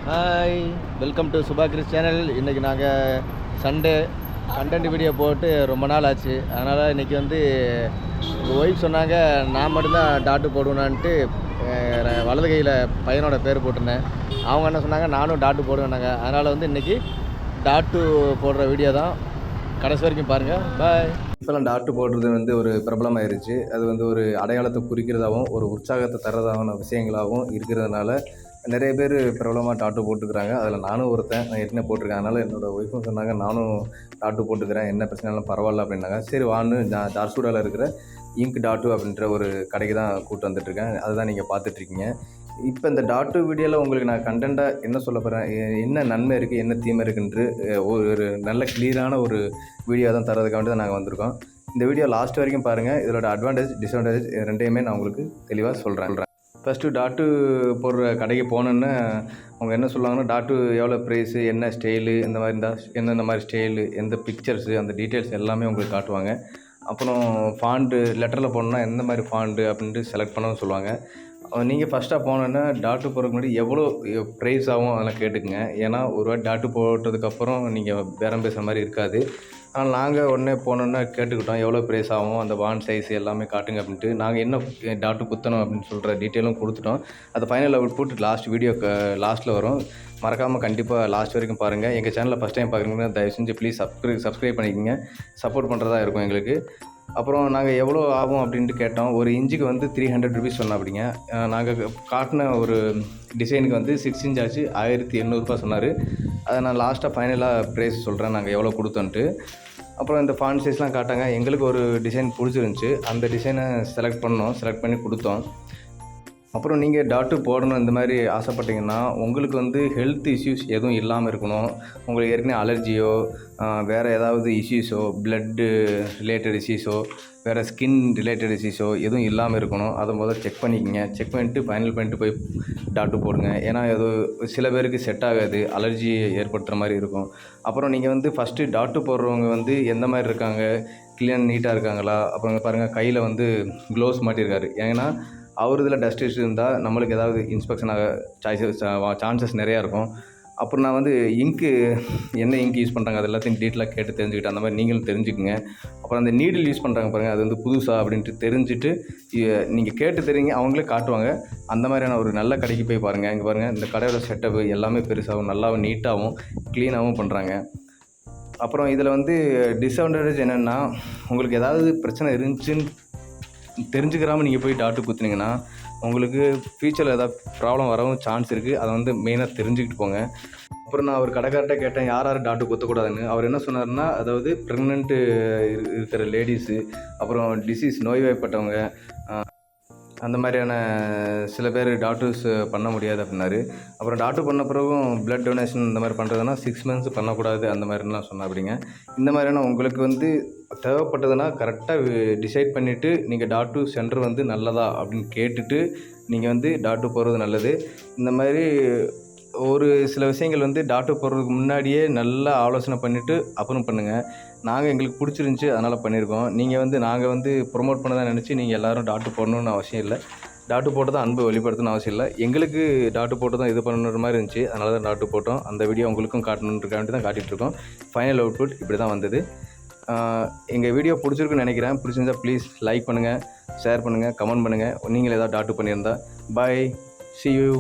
Hi, welcome to Subha Kris channel. இன்றைக்கி நாங்கள் Sunday content video போட்டு ரொம்ப நாள் ஆச்சு. அதனால் இன்றைக்கி வந்து எங்கள் ஒய்ஃப் சொன்னாங்க நான் மட்டும்தான் டாட்டு போடுவேனான்ட்டு வலது கையில் பையனோட பேர் போட்டிருந்தேன். அவங்க என்ன சொன்னாங்க நானும் டாட்டு போடுவேன்னாங்க. அதனால் வந்து இன்றைக்கி டாட்டு போடுற வீடியோ தான். கடைசி வரைக்கும் பாருங்கள். பாய். இப்போலாம் டாட்டு போடுறது வந்து ஒரு பிரபலமாயிருச்சு. அது வந்து ஒரு அடையாளத்தை குறிக்கிறதாகவும் ஒரு உற்சாகத்தை தர்றதான விஷயங்களாகவும் இருக்கிறதுனால நிறைய பேர் பிரபலமாக டாட்டு போட்டுக்கிறாங்க. அதில் நானும் ஒருத்தன். நான் ஏற்கனவே போட்டிருக்கேன். அதனால் என்னோடய ஒய்ஃபும் சொன்னாங்க நானும் டாட்டு போட்டுக்கிறேன், என்ன பிரச்சனைனாலும் பரவாயில்ல அப்படின்னாங்க. சரி வான்னு ஜார்சுடாவில் இருக்கிற இங்க் டாட்டு அப்படின்ற ஒரு கடைக்கு தான் கூப்பிட்டு வந்துட்டுருக்கேன். அதுதான் நீங்கள் பார்த்துட்ருக்கீங்க. இப்போ இந்த டாட்டு வீடியோவில் உங்களுக்கு நான் கண்டென்ட்டாக என்ன சொல்ல போகிறேன், என்ன நன்மை இருக்குது என்ன தீமை இருக்குன்று ஒரு நல்ல கிளியரான ஒரு வீடியோ தான் தரதுக்காக தான் நாங்கள் வந்திருக்கோம். இந்த வீடியோ லாஸ்ட் வரைக்கும் பாருங்கள். இதோட அட்வான்டேஜ் டிஸ்அட்வான்டேஜ் ரெண்டையுமே நான் உங்களுக்கு தெளிவாக சொல்கிறேன். ஃபஸ்ட்டு டாட்டு போடுற கடைக்கு போனோன்னே அவங்க என்ன சொல்லுவாங்கன்னா டாட்டு எவ்வளோ ப்ரைஸு, என்ன ஸ்டைலு, இந்த மாதிரி இருந்தால் எந்தெந்த மாதிரி ஸ்டைலு, எந்த பிக்சர்ஸு, அந்த டீட்டெயில்ஸ் எல்லாமே உங்களுக்கு காட்டுவாங்க. அப்புறம் ஃபாண்ட்டு லெட்டரில் போடணுன்னா எந்த மாதிரி ஃபாண்ட்டு அப்படின்ட்டு செலக்ட் பண்ணவும் சொல்லுவாங்க. நீங்கள் ஃபஸ்ட்டாக போனோன்னா டாட்டு போடுறதுக்கு முன்னாடி எவ்வளோ ப்ரைஸ் ஆகும் அதெல்லாம் கேட்டுக்குங்க. ஏன்னா ஒரு வாட்டி டாட்டு போட்டதுக்கப்புறம் நீங்கள் பேரம் பேசுகிற மாதிரி இருக்காது. ஆனால் நாங்கள் உடனே போனோன்னா கேட்டுக்கிட்டோம் எவ்வளோ ப்ரைஸ் ஆகும், அந்த வான் சைஸ் எல்லாமே காட்டுங்க அப்படின்ட்டு. நாங்கள் என்ன டாட்டு குத்தணும் அப்படின்னு சொல்கிற டீட்டெயிலும் கொடுத்துட்டோம். அது ஃபைனல் அவுட்புட் லாஸ்ட் வீடியோ லாஸ்ட்டில் வரும். மறக்காமல் கண்டிப்பாக லாஸ்ட் வரைக்கும் பாருங்கள். எங்கள் சேனலில் ஃபஸ்ட் டைம் பார்க்குறீங்கன்னா தயவு செஞ்சு ப்ளீஸ் சப்ஸ்கிரைப் பண்ணிக்கோங்க. சப்போர்ட் பண்ணுறதா இருக்கும் எங்களுக்கு. அப்புறம் நாங்கள் எவ்வளோ ஆகும் அப்படின்ட்டு கேட்டோம். ஒரு இன்ச்சுக்கு வந்து 300 ருபீஸ் சொன்னோம் அப்படிங்க. நாங்கள் காட்டின ஒரு டிசைனுக்கு வந்து 6 இன்ச் ஆச்சு, 1800 சொன்னார். அதை நான் லாஸ்ட்டாக ஃபைனலாக ப்ரைஸ் சொல்கிறேன் நாங்கள் எவ்வளோ கொடுத்தோன்ட்டு. அப்புறம் இந்த ஃபாண்ட் சைஸ்லாம் காட்டாங்க. எங்களுக்கு ஒரு டிசைன் பிடிச்சிருந்துச்சி. அந்த டிசைனை செலக்ட் பண்ணி கொடுத்தோம். அப்புறம் நீங்கள் டாட்டு போடணும் இந்த மாதிரி ஆசைப்பட்டீங்கன்னா உங்களுக்கு வந்து ஹெல்த் இஷ்யூஸ் எதுவும் இல்லாமல் இருக்கணும். உங்களுக்கு ஏற்கனவே அலர்ஜியோ வேறு ஏதாவது இஷ்யூஸோ, ப்ளட்டு ரிலேட்டட் இஷ்யூஸோ, வேறு ஸ்கின் ரிலேட்டட் இஷ்யூஸோ எதுவும் இல்லாமல் இருக்கணும். அதை முதல்ல செக் பண்ணிக்கோங்க. செக் பண்ணிவிட்டு ஃபைனல் பண்ணிட்டு போய் டாட்டு போடுங்க. ஏன்னா அது சில பேருக்கு செட் ஆகாது, அலர்ஜி ஏற்படுத்துகிற மாதிரி இருக்கும். அப்புறம் நீங்கள் வந்து ஃபஸ்ட்டு டாட்டு போடுறவங்க வந்து எந்த மாதிரி இருக்காங்க, க்ளீன் நீட்டாக இருக்காங்களா. அப்புறம் பாருங்கள் கையில் வந்து க்ளோவ்ஸ் மாட்டியிருக்காரு. ஏன்னா அவர் இதில் டஸ்ட் இஷ்யூ இருந்தால் நம்மளுக்கு ஏதாவது இன்ஸ்பெக்ஷன் ஆக சான்சஸ் நிறையா இருக்கும். அப்புறம் நான் வந்து என்ன இங்க் யூஸ் பண்ணுறாங்க அது எல்லாத்தையும் டீட்டெயிலாக கேட்டு தெரிஞ்சுக்கிட்டேன். அந்த மாதிரி நீங்களும் தெரிஞ்சுக்குங்க. அப்புறம் அந்த நீடில் யூஸ் பண்ணுறாங்க பாருங்கள், அது வந்து புதுசா அப்படின்ட்டு தெரிஞ்சுட்டு நீங்கள் கேட்டு தெரியுங்க, அவங்களே காட்டுவாங்க. அந்த மாதிரியான ஒரு நல்ல கடைக்கு போய் பாருங்கள். இங்கே பாருங்கள், இந்த கடையோட செட்டப்பு எல்லாமே பெருசாகவும் நல்லாவும் நீட்டாகவும் க்ளீனாகவும் பண்ணுறாங்க. அப்புறம் இதில் வந்து டிஸ்அட்வான்டேஜ் என்னென்னா, உங்களுக்கு ஏதாவது பிரச்சனை இருந்துச்சுன்னு தெரிஞ்சுக்கிறாமல் நீங்கள் போய் டாட்டு குத்துனீங்கன்னா உங்களுக்கு ஃப்யூச்சரில் ஏதாவது ப்ராப்ளம் வரவும் சான்ஸ் இருக்குது. அதை வந்து மெயினாக தெரிஞ்சுக்கிட்டு போங்க. அப்புறம் நான் ஒரு கடைக்கார்ட்ட கேட்டேன் யார் டாட்டு குத்தக்கூடாதுன்னு. அவர் என்ன சொன்னார்னா, அதாவது ப்ரெக்னென்ட்டு இருக்கிற லேடிஸு, அப்புறம் நோய்வாய்ப்பட்டவங்க, அந்த மாதிரியான சில பேர் டாட்டூஸ் பண்ண முடியாது அப்படின்னாரு. அப்புறம் டாட்டு பண்ண பிறகும் ப்ளட் டொனேஷன் இந்த மாதிரி பண்ணுறதுனா 6 மந்த்ஸ் பண்ணக்கூடாது அந்த மாதிரிலாம் சொன்ன அப்படிங்க. இந்த மாதிரியான உங்களுக்கு வந்து தேவைப்பட்டதுன்னா கரெக்டாக டிசைட் பண்ணிவிட்டு நீங்கள் டாட்டு சென்டர் வந்து நல்லதா அப்படின்னு கேட்டுட்டு நீங்கள் வந்து டாட்டு போடுறது நல்லது. இந்த மாதிரி ஒரு சில விஷயங்கள் வந்து டாட்டு போடுறதுக்கு முன்னாடியே நல்லா ஆலோசனை பண்ணிவிட்டு அப்புறம் பண்ணுங்கள். எங்களுக்கு பிடிச்சிருந்துச்சி அதனால் பண்ணியிருக்கோம். நாங்கள் வந்து ப்ரொமோட் பண்ண தான் நினச்சி நீங்கள் எல்லோரும் டாட்டு போடணுன்னு அவசியம் இல்லை. டாட்டு போட்டு தான் அன்பு வெளிப்படுத்தணும்னு அவசியம் இல்லை. எங்களுக்கு டாட்டு போட்டு தான் இது பண்ணணுன்ற மாதிரி இருந்துச்சு. அதனால தான் டாட்டு போட்டோம். அந்த வீடியோ உங்களுக்கும் காட்டணுன்றக்காண்டி தான் காட்டிகிட்ருக்கோம். ஃபைனல் அவுட்புட் இப்படி தான் வந்தது. எங்கள் வீடியோ பிடிச்சிருக்குன்னு நினைக்கிறேன். பிடிச்சிருந்தால் ப்ளீஸ் லைக் பண்ணுங்கள், ஷேர் பண்ணுங்கள், கமெண்ட் பண்ணுங்கள். நீங்கள் ஏதாவது டாட்டு பண்ணியிருந்தா. பாய், see you.